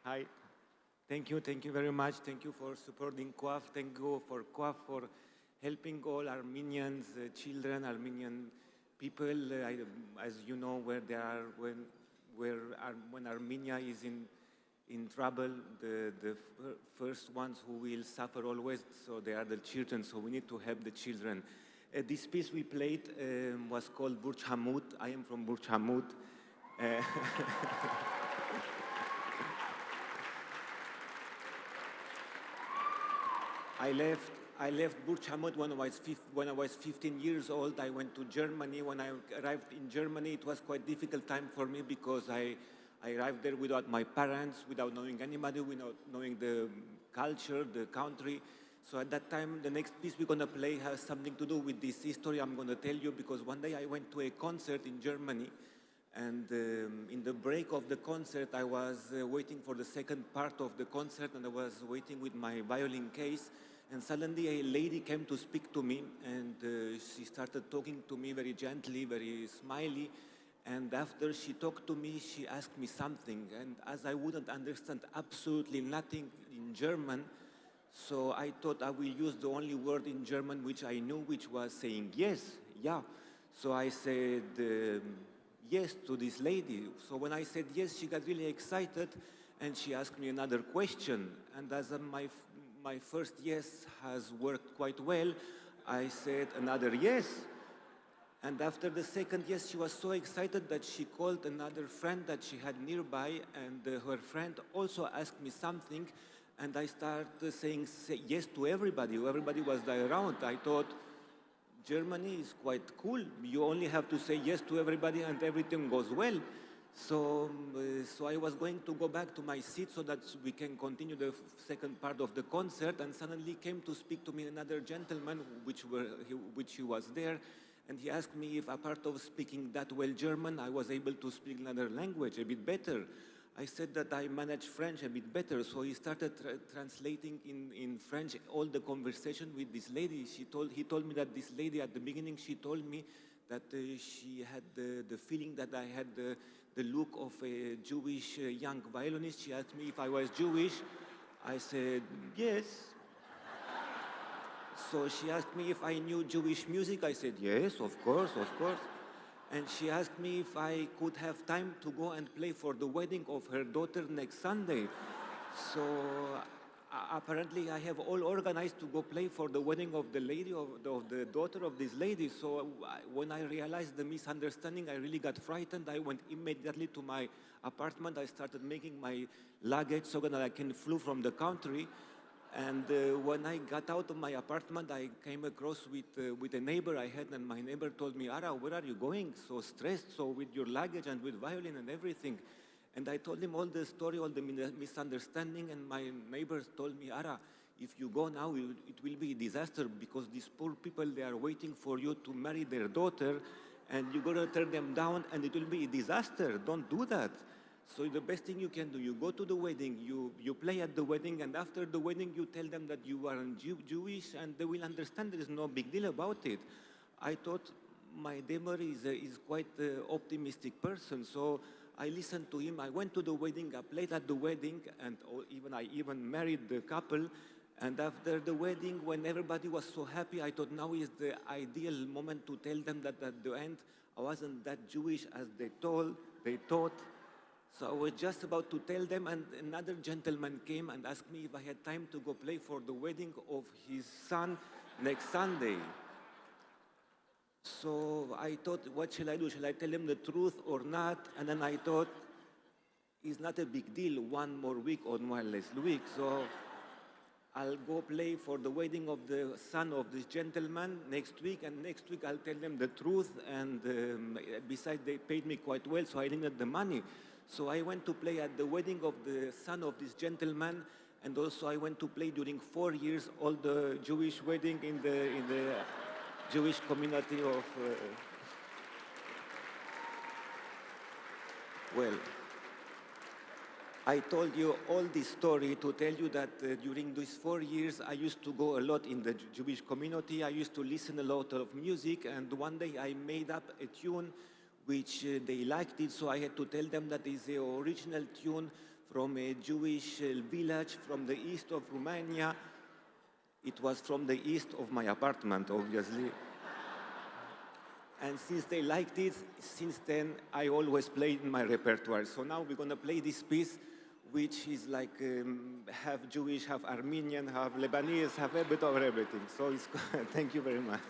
Hi. Thank you very much. Thank you for supporting COAF. Thank you for COAF for helping all Armenians, children, Armenian people. As you know, where they are when Armenia is in trouble, the first ones who will suffer always. So they are the children. So we need to help the children. This piece we played was called Burj Hamud. I am from Burj Hamud. Uh, I left, I left Burj Hamad when I was 15 years old. I went to Germany. When I arrived in Germany, it was quite difficult time for me because I arrived there without my parents, without knowing anybody, without knowing the culture, the country. So at that time, the next piece we're going to play has something to do with this history I'm going to tell you, because one day I went to a concert in Germany, and in the break of the concert, I was waiting for the second part of the concert, and I was waiting with my violin case. And suddenly a lady came to speak to me, and she started talking to me very gently, very smiley. And after she talked to me, she asked me something. And as I wouldn't understand absolutely nothing in German, so I thought I will use the only word in German which I knew, which was saying yes, yeah. So I said yes to this lady. So when I said yes, she got really excited, and she asked me another question. And as my first yes has worked quite well, I said another yes. And after the second yes, she was so excited that she called another friend that she had nearby, and her friend also asked me something, and I started saying yes to everybody. Everybody was there around. I thought, Germany is quite cool. You only have to say yes to everybody and everything goes well. So I was going to go back to my seat so that we can continue the second part of the concert, and suddenly came to speak to me another gentleman, which he was there, and he asked me if, apart of speaking that well German, I was able to speak another language a bit better. I said that I manage French a bit better, so he started translating in French all the conversation with this lady. He told me that this lady at the beginning, she told me that she had the feeling that I had the look of a Jewish young violinist. She asked me if I was Jewish. I said, yes. So she asked me if I knew Jewish music. I said, yes, of course, of course. And she asked me if I could have time to go and play for the wedding of her daughter next Sunday. So apparently I have all organized to go play for the wedding of the lady, of the daughter of this lady. So when I realized the misunderstanding, I really got frightened. I went immediately to my apartment. I started making my luggage so that I can flew from the country. And when I got out of my apartment, I came across with a neighbor I had, and my neighbor told me, Ara, where are you going? So stressed, so with your luggage and with violin and everything. And I told him all the story, all the misunderstanding, and my neighbors told me, Ara, if you go now, it will be a disaster, because these poor people, they are waiting for you to marry their daughter, and you're going to turn them down, and it will be a disaster. Don't do that. So the best thing you can do, you go to the wedding, you play at the wedding, and after the wedding, you tell them that you are Jewish, and they will understand there is no big deal about it. I thought my neighbor is quite an optimistic person, so I listened to him. I went to the wedding, I played at the wedding, and I even married the couple. And after the wedding, when everybody was so happy, I thought now is the ideal moment to tell them that at the end, I wasn't that Jewish as they thought. So I was just about to tell them, and another gentleman came and asked me if I had time to go play for the wedding of his son next Sunday. So I thought, what shall I do? Shall I tell him the truth or not? And then I thought, it's not a big deal, one more week or one less week. So I'll go play for the wedding of the son of this gentleman next week, and next week I'll tell them the truth. And besides, they paid me quite well, so I needed the money. So I went to play at the wedding of the son of this gentleman, and also I went to play during 4 years all the Jewish wedding in the Jewish community of. Well, I told you all this story to tell you that during these 4 years, I used to go a lot in the Jewish community. I used to listen a lot of music, and one day I made up a tune which they liked it, so I had to tell them that it's the original tune from a Jewish village from the east of Romania. It was from the east of my apartment, obviously. And since they liked it, since then, I always play in my repertoire. So now we're going to play this piece, which is like half Jewish, half Armenian, half Lebanese, half a bit of everything. So it's, thank you very much.